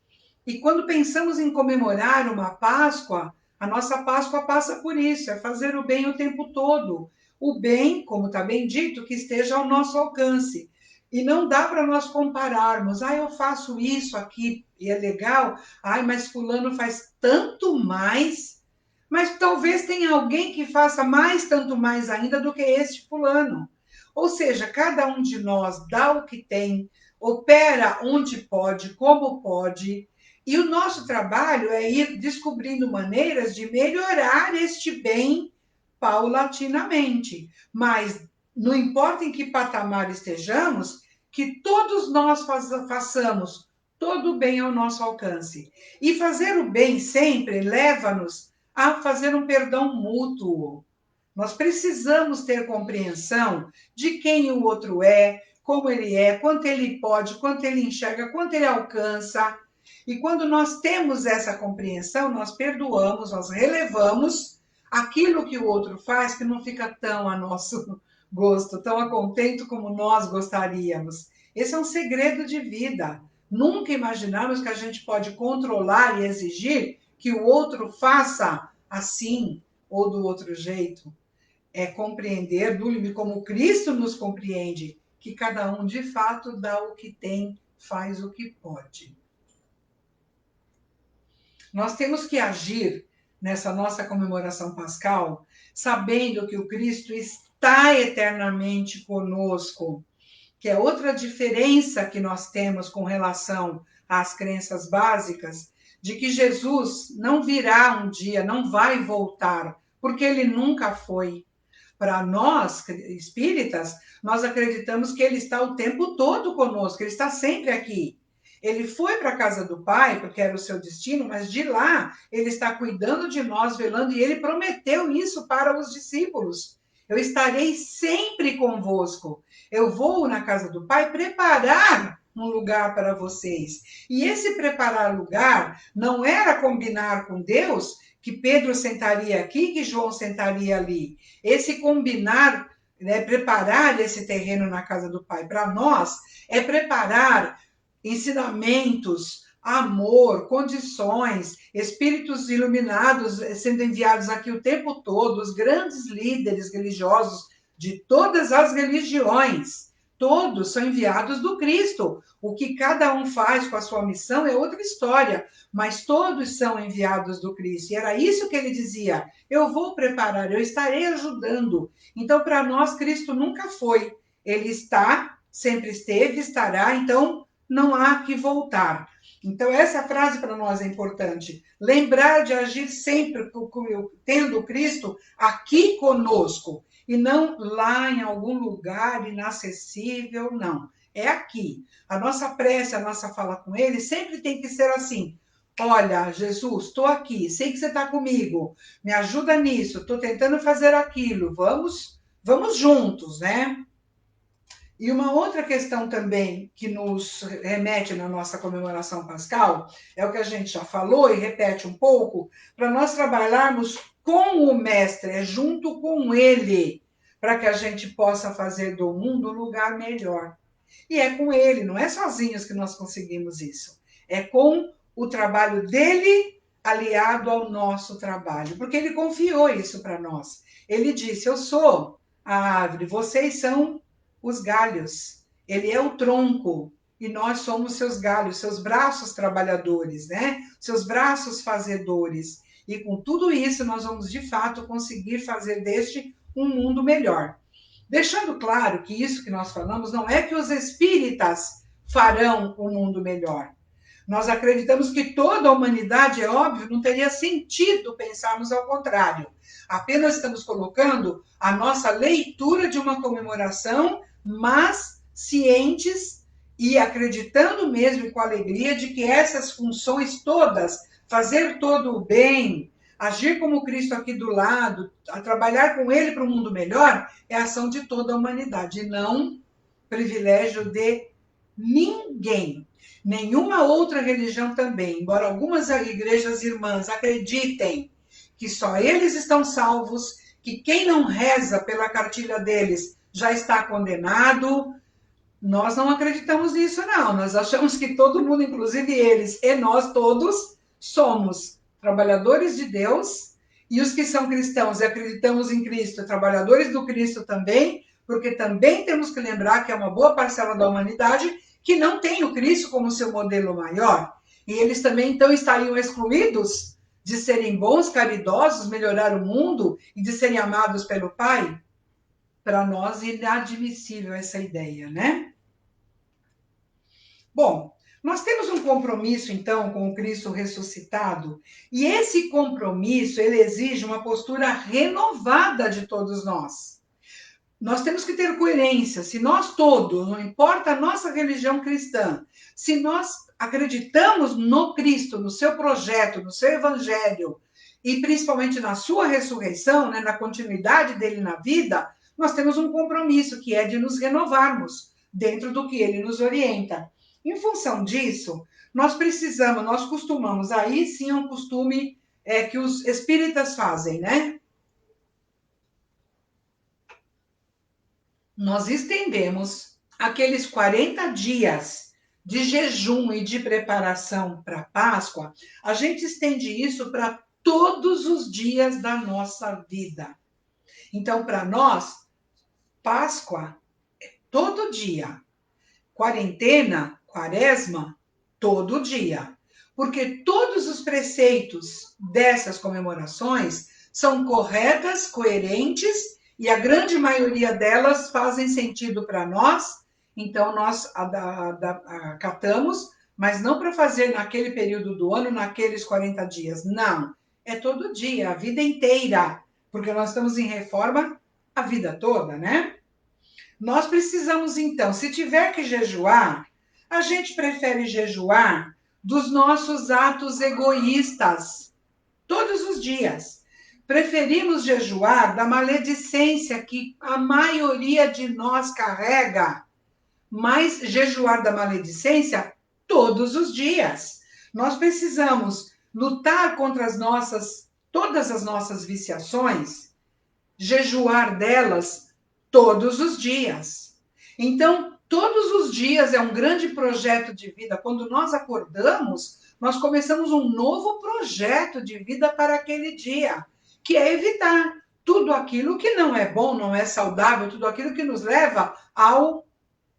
Speaker 1: E quando pensamos em comemorar uma Páscoa, a nossa Páscoa passa por isso, é fazer o bem o tempo todo. O bem, como está bem dito, que esteja ao nosso alcance. E não dá para nós compararmos, eu faço isso aqui e é legal, mas fulano faz tanto mais, mas talvez tenha alguém que faça mais, tanto mais ainda do que este fulano. Ou seja, cada um de nós dá o que tem, opera onde pode, como pode, e o nosso trabalho é ir descobrindo maneiras de melhorar este bem paulatinamente. Mas não importa em que patamar estejamos, que todos nós façamos todo o bem ao nosso alcance. E fazer o bem sempre leva-nos a fazer um perdão mútuo. Nós precisamos ter compreensão de quem o outro é, como ele é, quanto ele pode, quanto ele enxerga, quanto ele alcança. E quando nós temos essa compreensão, nós perdoamos, nós relevamos aquilo que o outro faz que não fica tão a nosso gosto, tão a contento como nós gostaríamos. Esse é um segredo de vida. Nunca imaginamos que a gente pode controlar e exigir que o outro faça assim ou do outro jeito. É compreender, Dúlime, como Cristo nos compreende, que cada um de fato dá o que tem, faz o que pode. Nós temos que agir nessa nossa comemoração pascal, sabendo que o Cristo está eternamente conosco, que é outra diferença que nós temos com relação às crenças básicas, de que Jesus não virá um dia, não vai voltar, porque ele nunca foi. Para nós, espíritas, nós acreditamos que ele está o tempo todo conosco, ele está sempre aqui. Ele foi para a casa do Pai, porque era o seu destino, mas de lá ele está cuidando de nós, velando, e ele prometeu isso para os discípulos. Eu estarei sempre convosco. Eu vou na casa do Pai preparar um lugar para vocês. E esse preparar lugar não era combinar com Deus que Pedro sentaria aqui, que João sentaria ali. Esse combinar, né, preparar esse terreno na casa do Pai, para nós, é preparar ensinamentos, amor, condições, espíritos iluminados sendo enviados aqui o tempo todo, os grandes líderes religiosos de todas as religiões, todos são enviados do Cristo. O que cada um faz com a sua missão é outra história, mas todos são enviados do Cristo. E era isso que ele dizia: eu vou preparar, eu estarei ajudando. Então, para nós, Cristo nunca foi. Ele está, sempre esteve, estará, então não há que voltar. Então, essa frase para nós é importante. Lembrar de agir sempre tendo Cristo aqui conosco e não lá em algum lugar inacessível, não. É aqui. A nossa prece, a nossa fala com Ele sempre tem que ser assim. Olha, Jesus, estou aqui, sei que você está comigo, me ajuda nisso, estou tentando fazer aquilo, vamos juntos, né? E uma outra questão também que nos remete na nossa comemoração pascal é o que a gente já falou e repete um pouco, para nós trabalharmos com o Mestre, é junto com ele, para que a gente possa fazer do mundo um lugar melhor. E é com ele, não é sozinhos que nós conseguimos isso. É com o trabalho dele aliado ao nosso trabalho, porque ele confiou isso para nós. Ele disse: Eu sou a árvore, vocês são os galhos. Ele é o tronco e nós somos seus galhos, seus braços trabalhadores, né? Seus braços fazedores. E com tudo isso, nós vamos de fato conseguir fazer deste um mundo melhor. Deixando claro que isso que nós falamos não é que os espíritas farão o mundo melhor. Nós acreditamos que toda a humanidade, é óbvio, não teria sentido pensarmos ao contrário. Apenas estamos colocando a nossa leitura de uma comemoração, mas cientes e acreditando mesmo e com alegria de que essas funções todas, fazer todo o bem, agir como Cristo aqui do lado, a trabalhar com Ele para um mundo melhor, é a ação de toda a humanidade, e não privilégio de ninguém. Nenhuma outra religião também, embora algumas igrejas irmãs acreditem que só eles estão salvos, que quem não reza pela cartilha deles já está condenado. Nós não acreditamos nisso, não. Nós achamos que todo mundo, inclusive eles e nós todos, somos trabalhadores de Deus, e os que são cristãos e acreditamos em Cristo, trabalhadores do Cristo também, porque também temos que lembrar que é uma boa parcela da humanidade que não tem o Cristo como seu modelo maior. E eles também, então, estariam excluídos de serem bons, caridosos, melhorar o mundo e de serem amados pelo Pai? Para nós, é inadmissível essa ideia, né? Bom, nós temos um compromisso, então, com o Cristo ressuscitado, e esse compromisso, ele exige uma postura renovada de todos nós. Nós temos que ter coerência. Se nós todos, não importa a nossa religião cristã, se nós acreditamos no Cristo, no seu projeto, no seu evangelho, e principalmente na sua ressurreição, né, na continuidade dele na vida, nós temos um compromisso que é de nos renovarmos dentro do que ele nos orienta. Em função disso, nós costumamos, aí sim é um costume que os espíritas fazem, né? Nós estendemos aqueles 40 dias de jejum e de preparação para a Páscoa, a gente estende isso para todos os dias da nossa vida. Então, para nós, Páscoa é todo dia, quarentena, quaresma, todo dia. Porque todos os preceitos dessas comemorações são corretas, coerentes, e a grande maioria delas fazem sentido para nós, então nós acatamos, mas não para fazer naquele período do ano, naqueles 40 dias, não. É todo dia, a vida inteira, porque nós estamos em reforma a vida toda, né? Nós precisamos, então, se tiver que jejuar, a gente prefere jejuar dos nossos atos egoístas, todos os dias. Preferimos jejuar da maledicência que a maioria de nós carrega, mas jejuar da maledicência todos os dias. Nós precisamos lutar contra todas as nossas viciações, jejuar delas todos os dias. Então, todos os dias é um grande projeto de vida. Quando nós acordamos, nós começamos um novo projeto de vida para aquele dia, que é evitar tudo aquilo que não é bom, não é saudável, tudo aquilo que nos leva ao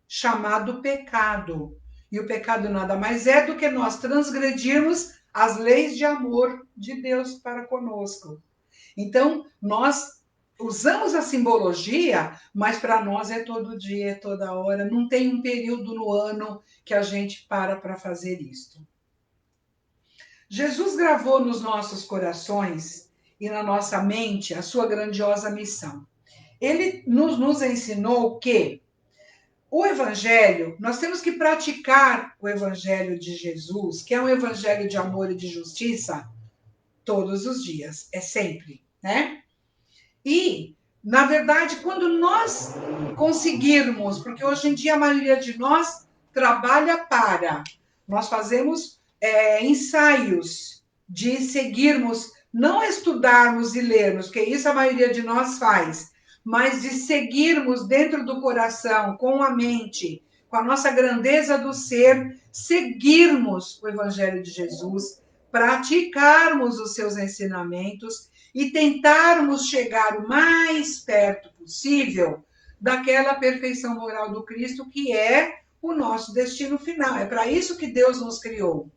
Speaker 1: chamado pecado. E o pecado nada mais é do que nós transgredirmos as leis de amor de Deus para conosco. Então, nós usamos a simbologia, mas para nós é todo dia, é toda hora. Não tem um período no ano que a gente para fazer isto. Jesus gravou nos nossos corações e na nossa mente a sua grandiosa missão. Ele nos ensinou que O evangelho, nós temos que praticar o evangelho de Jesus, que é um evangelho de amor e de justiça, todos os dias, é sempre, né? E, na verdade, quando nós conseguirmos, porque hoje em dia a maioria de nós trabalha para, nós fazemos ensaios de seguirmos, não estudarmos e lermos, porque isso a maioria de nós faz, mas de seguirmos dentro do coração, com a mente, com a nossa grandeza do ser, seguirmos o Evangelho de Jesus, praticarmos os seus ensinamentos e tentarmos chegar o mais perto possível daquela perfeição moral do Cristo que é o nosso destino final. É para isso que Deus nos criou.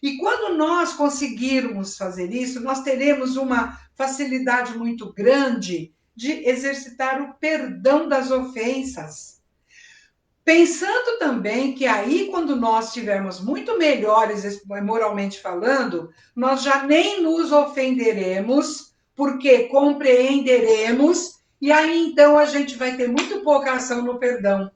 Speaker 1: E quando nós conseguirmos fazer isso, nós teremos uma facilidade muito grande de exercitar o perdão das ofensas. Pensando também que aí, quando nós estivermos muito melhores moralmente falando, nós já nem nos ofenderemos, porque compreenderemos, e aí então a gente vai ter muito pouca ação no perdão.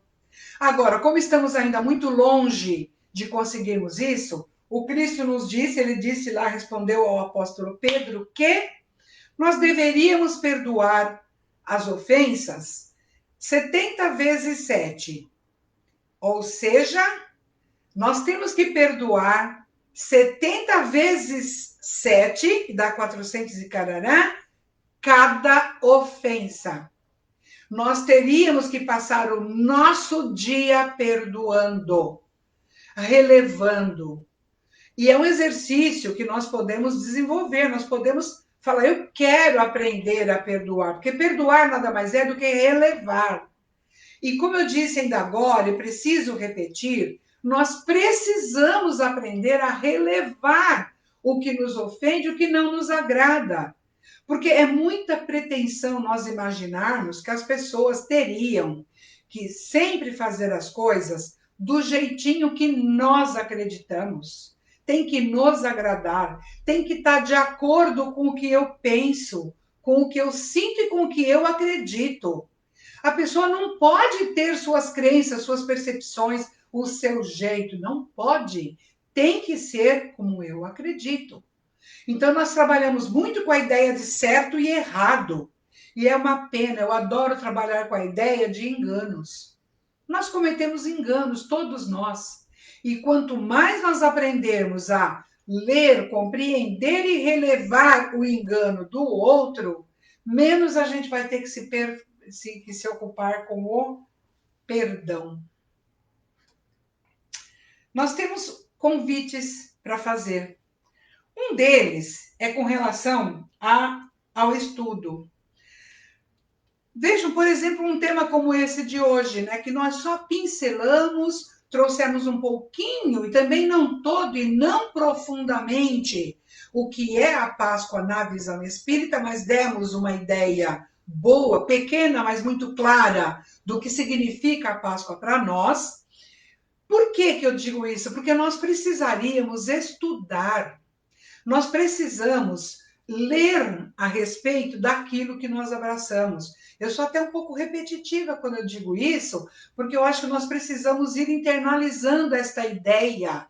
Speaker 1: Agora, como estamos ainda muito longe de conseguirmos isso, o Cristo nos disse, ele disse lá, respondeu ao apóstolo Pedro, que nós deveríamos perdoar as ofensas 70 vezes 7. Ou seja, nós temos que perdoar 70 vezes 7, que dá 400 e carará, cada ofensa. Nós teríamos que passar o nosso dia perdoando, relevando. E é um exercício que nós podemos desenvolver, nós podemos falar, eu quero aprender a perdoar, porque perdoar nada mais é do que relevar. E como eu disse ainda agora, e preciso repetir, nós precisamos aprender a relevar o que nos ofende, o que não nos agrada. Porque é muita pretensão nós imaginarmos que as pessoas teriam que sempre fazer as coisas do jeitinho que nós acreditamos. Tem que nos agradar, tem que estar de acordo com o que eu penso, com o que eu sinto e com o que eu acredito. A pessoa não pode ter suas crenças, suas percepções, o seu jeito. Não pode. Tem que ser como eu acredito. Então, nós trabalhamos muito com a ideia de certo e errado. E é uma pena, eu adoro trabalhar com a ideia de enganos. Nós cometemos enganos, todos nós. E quanto mais nós aprendermos a ler, compreender e relevar o engano do outro, menos a gente vai ter que se ocupar com o perdão. Nós temos convites para fazer. Um deles é com relação ao estudo. Vejam, por exemplo, um tema como esse de hoje, né, que nós só pincelamos, trouxemos um pouquinho, e também não todo e não profundamente, o que é a Páscoa na visão espírita, mas demos uma ideia boa, pequena, mas muito clara, do que significa a Páscoa para nós. Por que eu digo isso? Porque nós precisaríamos estudar, nós precisamos ler a respeito daquilo que nós abraçamos. Eu sou até um pouco repetitiva quando eu digo isso, porque eu acho que nós precisamos ir internalizando esta ideia.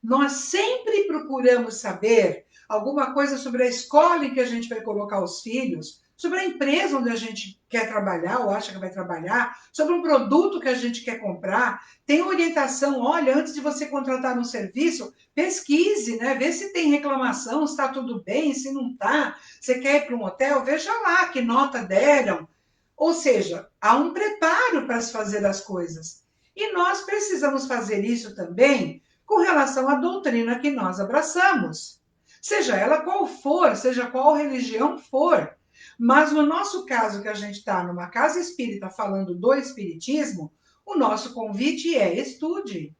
Speaker 1: Nós sempre procuramos saber alguma coisa sobre a escola em que a gente vai colocar os filhos, sobre a empresa onde a gente quer trabalhar ou acha que vai trabalhar, sobre um produto que a gente quer comprar. Tem orientação, olha, antes de você contratar um serviço, pesquise, né? Vê se tem reclamação, se está tudo bem, se não está. Você quer ir para um hotel? Veja lá que nota deram. Ou seja, há um preparo para se fazer as coisas. E nós precisamos fazer isso também com relação à doutrina que nós abraçamos. Seja ela qual for, seja qual religião for. Mas no nosso caso, que a gente está numa casa espírita falando do espiritismo, o nosso convite é estude,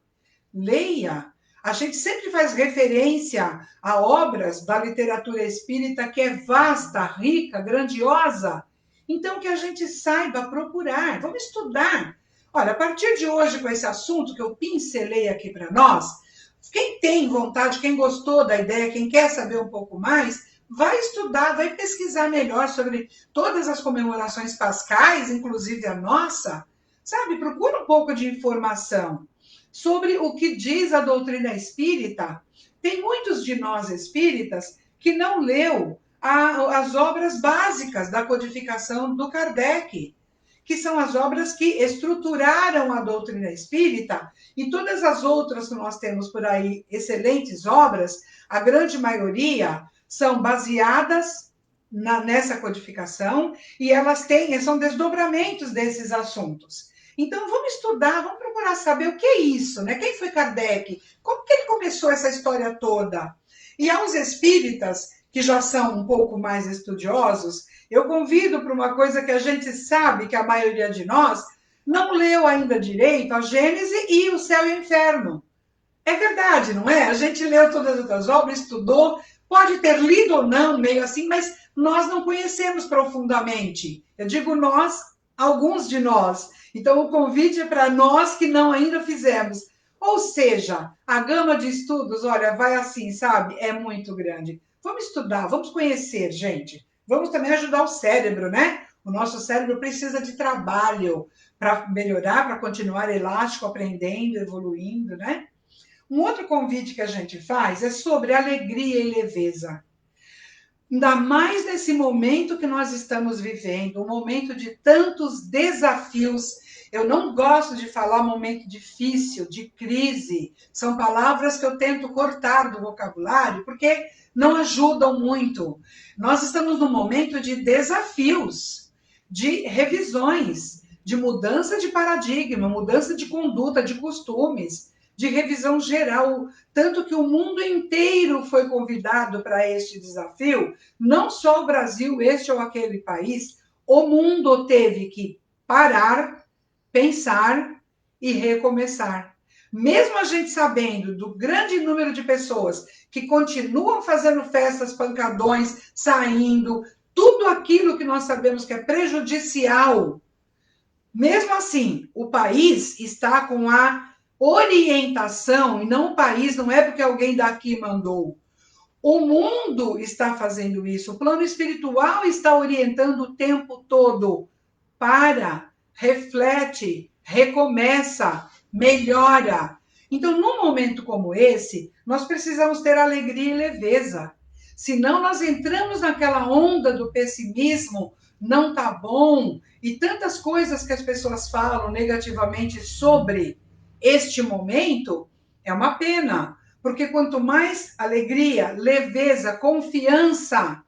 Speaker 1: leia. A gente sempre faz referência a obras da literatura espírita que é vasta, rica, grandiosa. Então, que a gente saiba procurar, vamos estudar. Olha, a partir de hoje, com esse assunto que eu pincelei aqui para nós, quem tem vontade, quem gostou da ideia, quem quer saber um pouco mais, vai estudar, vai pesquisar melhor sobre todas as comemorações pascais, inclusive a nossa. sabe, procura um pouco de informação sobre o que diz a doutrina espírita. Tem muitos de nós espíritas que não leu as obras básicas da codificação do Kardec, que são as obras que estruturaram a doutrina espírita, e todas as outras que nós temos por aí, excelentes obras, a grande maioria são baseadas nessa codificação, e elas são desdobramentos desses assuntos. Então, vamos estudar, vamos procurar saber o que é isso, né? Quem foi Kardec? Como que ele começou essa história toda? E aos espíritas, que já são um pouco mais estudiosos, eu convido para uma coisa que a gente sabe que a maioria de nós não leu ainda direito, a Gênese e o Céu e o Inferno. É verdade, não é? A gente leu todas as outras obras, estudou, pode ter lido ou não, meio assim, mas nós não conhecemos profundamente. Eu digo nós, alguns de nós. Então, o convite é para nós que não ainda fizemos. Ou seja, a gama de estudos, olha, vai assim, sabe? É muito grande. Vamos estudar, vamos conhecer, gente. Vamos também ajudar o cérebro, né? O nosso cérebro precisa de trabalho para melhorar, para continuar elástico, aprendendo, evoluindo, né? Um outro convite que a gente faz é sobre alegria e leveza. Ainda mais nesse momento que nós estamos vivendo, um momento de tantos desafios. Eu não gosto de falar momento difícil, de crise. São palavras que eu tento cortar do vocabulário, porque não ajudam muito. Nós estamos num momento de desafios, de revisões, de mudança de paradigma, mudança de conduta, de costumes, de revisão geral. Tanto que o mundo inteiro foi convidado para este desafio, não só o Brasil, este ou aquele país, o mundo teve que parar, pensar e recomeçar. Mesmo a gente sabendo do grande número de pessoas que continuam fazendo festas, pancadões, saindo, tudo aquilo que nós sabemos que é prejudicial, mesmo assim, o país está com a orientação, e não o país, não é porque alguém daqui mandou. O mundo está fazendo isso, o plano espiritual está orientando o tempo todo. Para, reflete, recomeça, melhora. Então, num momento como esse, nós precisamos ter alegria e leveza. Senão, nós entramos naquela onda do pessimismo, não tá bom, e tantas coisas que as pessoas falam negativamente sobre este momento, é uma pena. Porque quanto mais alegria, leveza, confiança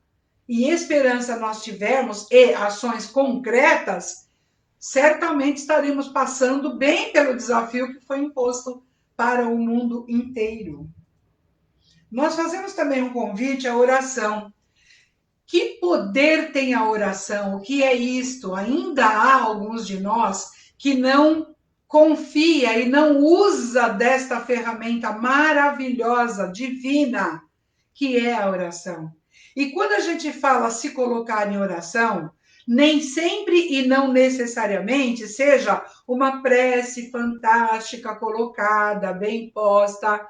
Speaker 1: e esperança nós tivermos e ações concretas, certamente estaremos passando bem pelo desafio que foi imposto para o mundo inteiro. Nós fazemos também um convite à oração. Que poder tem a oração? O que é isto? Ainda há alguns de nós que não confia e não usa desta ferramenta maravilhosa, divina, que é a oração. E quando a gente fala se colocar em oração, nem sempre e não necessariamente seja uma prece fantástica, colocada, bem posta.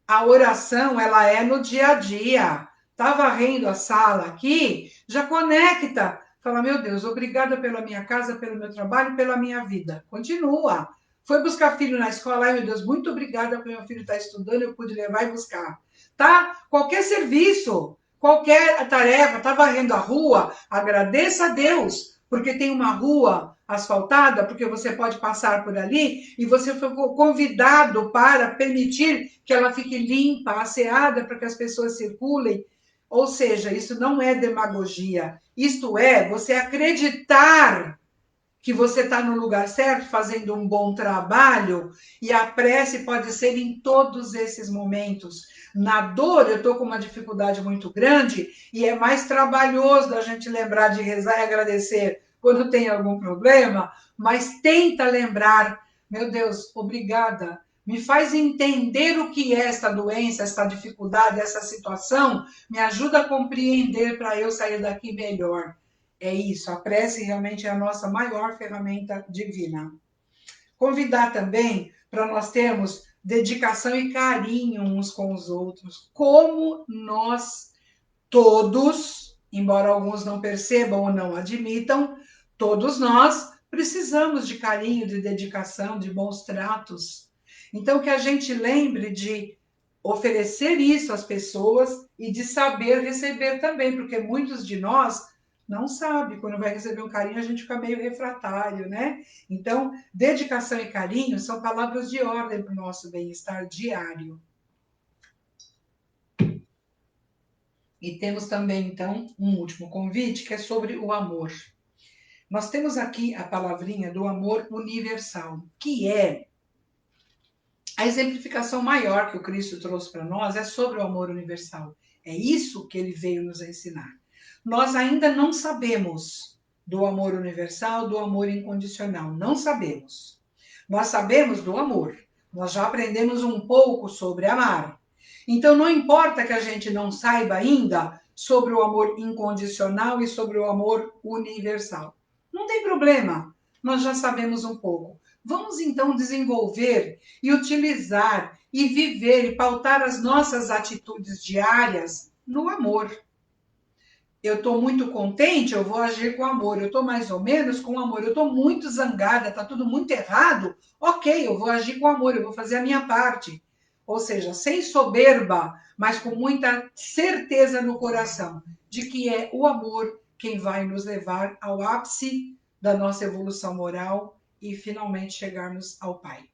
Speaker 1: A oração, ela é no dia a dia. Tá varrendo a sala aqui, já conecta. Fala, meu Deus, obrigada pela minha casa, pelo meu trabalho, pela minha vida. Continua. Foi buscar filho na escola, ai meu Deus, muito obrigada porque meu filho está estudando, eu pude levar e buscar. Tá? Qualquer serviço, qualquer tarefa, tá varrendo a rua, agradeça a Deus, porque tem uma rua asfaltada, porque você pode passar por ali e você foi convidado para permitir que ela fique limpa, asseada, para que as pessoas circulem. Ou seja, isso não é demagogia. Isto é você acreditar que você está no lugar certo, fazendo um bom trabalho, e a prece pode ser em todos esses momentos. Na dor, eu estou com uma dificuldade muito grande, e é mais trabalhoso da gente lembrar de rezar e agradecer quando tem algum problema, mas tenta lembrar, meu Deus, obrigada, me faz entender o que é esta doença, esta dificuldade, essa situação, me ajuda a compreender para eu sair daqui melhor. É isso, a prece realmente é a nossa maior ferramenta divina. Convidar também para nós termos dedicação e carinho uns com os outros, como nós todos, embora alguns não percebam ou não admitam, todos nós Precisamos de carinho, de dedicação, de bons tratos. Então, que a gente lembre de oferecer isso às pessoas e de saber receber também, porque muitos de nós não sabem. Quando vai receber um carinho, a gente fica meio refratário, né? Então, dedicação e carinho são palavras de ordem para o nosso bem-estar diário. E temos também, então, um último convite, que é sobre o amor. Nós temos aqui a palavrinha do amor universal, que é a exemplificação maior que o Cristo trouxe para nós, é sobre o amor universal. É isso que ele veio nos ensinar. Nós ainda não sabemos do amor universal, do amor incondicional. Não sabemos. Nós sabemos do amor. Nós já aprendemos um pouco sobre amar. Então, não importa que a gente não saiba ainda sobre o amor incondicional e sobre o amor universal. Não tem problema. Nós já sabemos um pouco. Vamos então desenvolver e utilizar e viver e pautar as nossas atitudes diárias no amor. Eu estou muito contente, eu vou agir com amor. Eu estou mais ou menos com amor. Eu estou muito zangada, está tudo muito errado. Ok, eu vou agir com amor, eu vou fazer a minha parte. Ou seja, sem soberba, mas com muita certeza no coração de que é o amor quem vai nos levar ao ápice da nossa evolução moral e finalmente chegarmos ao Pai.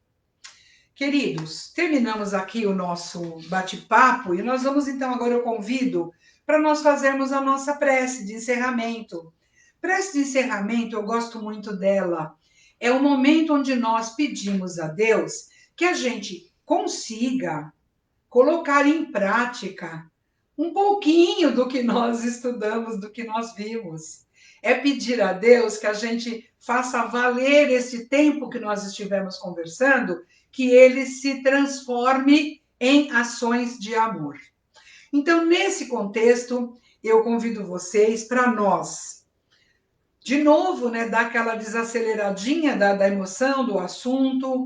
Speaker 1: Queridos, terminamos aqui o nosso bate-papo e nós vamos então agora eu convido para nós fazermos a nossa prece de encerramento. Prece de encerramento, eu gosto muito dela. É o momento onde nós pedimos a Deus que a gente consiga colocar em prática um pouquinho do que nós estudamos, do que nós vimos. É pedir a Deus que a gente faça valer esse tempo que nós estivemos conversando, que ele se transforme em ações de amor. Então, nesse contexto, eu convido vocês para nós, de novo, né, dar aquela desaceleradinha da emoção, do assunto,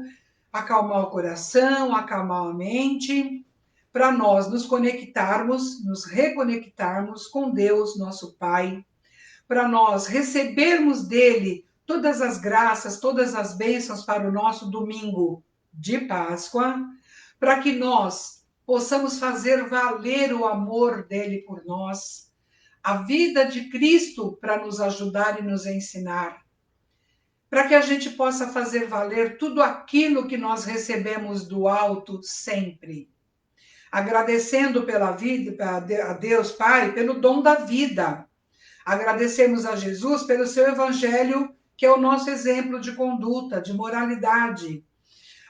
Speaker 1: acalmar o coração, acalmar a mente, para nós nos conectarmos, nos reconectarmos com Deus, nosso Pai, para nós recebermos dele todas as graças, todas as bênçãos para o nosso domingo de Páscoa, para que nós possamos fazer valer o amor dele por nós, a vida de Cristo para nos ajudar e nos ensinar, para que a gente possa fazer valer tudo aquilo que nós recebemos do alto sempre. Agradecendo pela vida, a Deus Pai, pelo dom da vida. Agradecemos a Jesus pelo seu evangelho, que é o nosso exemplo de conduta, de moralidade.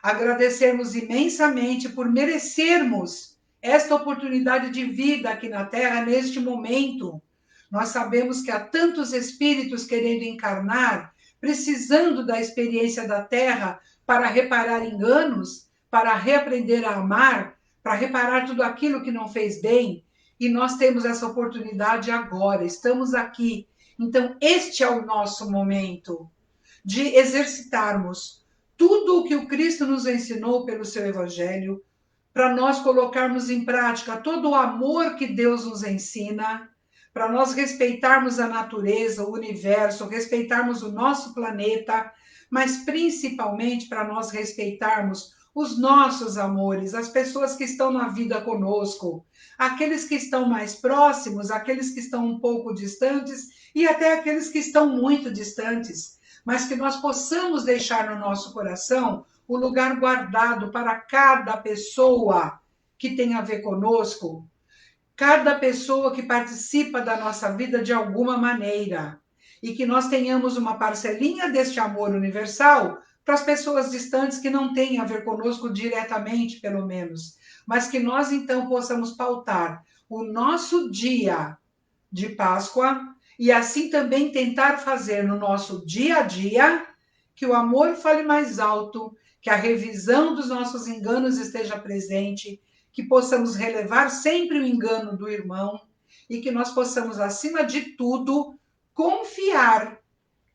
Speaker 1: Agradecemos imensamente por merecermos esta oportunidade de vida aqui na Terra, neste momento. Nós sabemos que há tantos espíritos querendo encarnar, precisando da experiência da Terra para reparar enganos, para reaprender a amar, para reparar tudo aquilo que não fez bem. E nós temos essa oportunidade agora, estamos aqui. Então, este é o nosso momento de exercitarmos tudo o que o Cristo nos ensinou pelo seu Evangelho, para nós colocarmos em prática todo o amor que Deus nos ensina, para nós respeitarmos a natureza, o universo, respeitarmos o nosso planeta, mas principalmente para nós respeitarmos os nossos amores, as pessoas que estão na vida conosco, aqueles que estão mais próximos, aqueles que estão um pouco distantes e até aqueles que estão muito distantes, mas que nós possamos deixar no nosso coração o lugar guardado para cada pessoa que tem a ver conosco, cada pessoa que participa da nossa vida de alguma maneira, e que nós tenhamos uma parcelinha deste amor universal para as pessoas distantes que não têm a ver conosco diretamente, pelo menos, mas que nós então possamos pautar o nosso dia de Páscoa e assim também tentar fazer no nosso dia a dia que o amor fale mais alto, que a revisão dos nossos enganos esteja presente, que possamos relevar sempre o engano do irmão e que nós possamos, acima de tudo, confiar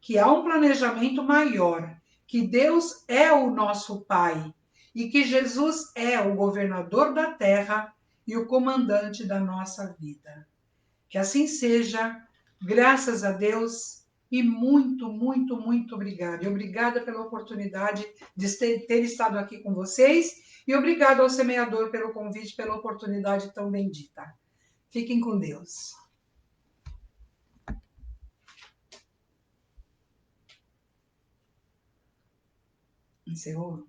Speaker 1: que há um planejamento maior, que Deus é o nosso Pai e que Jesus é o governador da terra e o comandante da nossa vida. Que assim seja, graças a Deus e muito, muito, muito obrigada. E obrigada pela oportunidade de ter estado aqui com vocês e obrigado ao semeador pelo convite, pela oportunidade tão bendita. Fiquem com Deus. Encerrou?